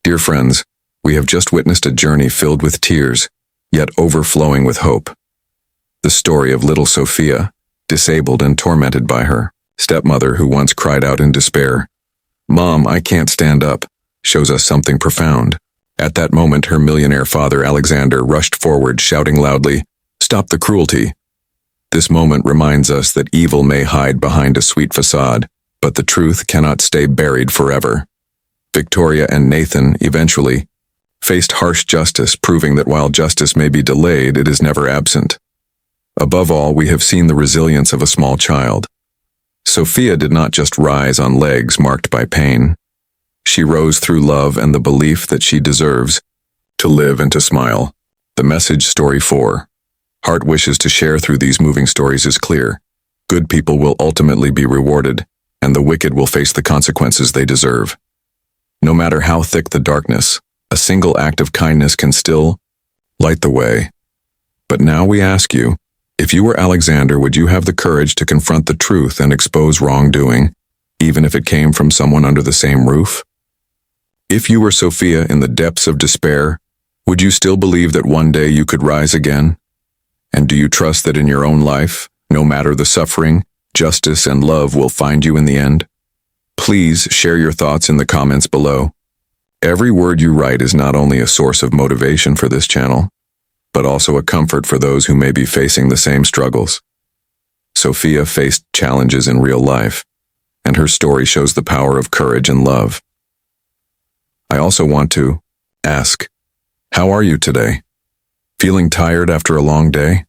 Dear friends, we have just witnessed a journey filled with tears, yet overflowing with hope. The story of little Sophia, disabled and tormented by her stepmother who once cried out in despair, "Mom, I can't stand up," shows us something profound. At that moment, her millionaire father, Alexander, rushed forward, shouting loudly, "Stop the cruelty." This moment reminds us that evil may hide behind a sweet facade, but the truth cannot stay buried forever. Victoria and Nathan eventually faced harsh justice, proving that while justice may be delayed, it is never absent. Above all, we have seen the resilience of a small child. Sophia did not just rise on legs marked by pain. She rose through love and the belief that she deserves to live and to smile. The message, story 4. Heart wishes to share through these moving stories is clear. Good people will ultimately be rewarded, and the wicked will face the consequences they deserve. No matter how thick the darkness, a single act of kindness can still light the way. But now we ask you, if you were Alexander, would you have the courage to confront the truth and expose wrongdoing, even if it came from someone under the same roof? If you were Sophia in the depths of despair, Would you still believe that one day you could rise again? And do you trust that in your own life, no matter the suffering, justice and love will find you in the end? Please share your thoughts in the comments below. Every word you write is not only a source of motivation for this channel, but also a comfort for those who may be facing the same struggles. Sophia faced challenges in real life, and her story shows the power of courage and love. I also want to ask, how are you today? Feeling tired after a long day?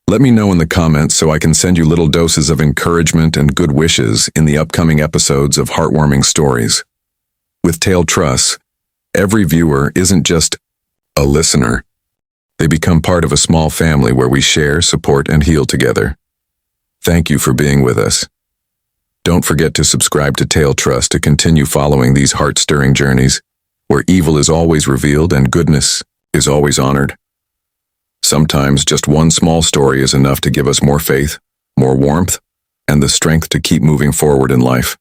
Let me know in the comments so I can send you little doses of encouragement and good wishes in the upcoming episodes of Heartwarming Stories. With Tale Trust, every viewer isn't just a listener. They become part of a small family where we share, support, and heal together. Thank you for being with us. Don't forget to subscribe to Tale Trust to continue following these heart-stirring journeys, where evil is always revealed and goodness is always honored. Sometimes just one small story is enough to give us more faith, more warmth, and the strength to keep moving forward in life.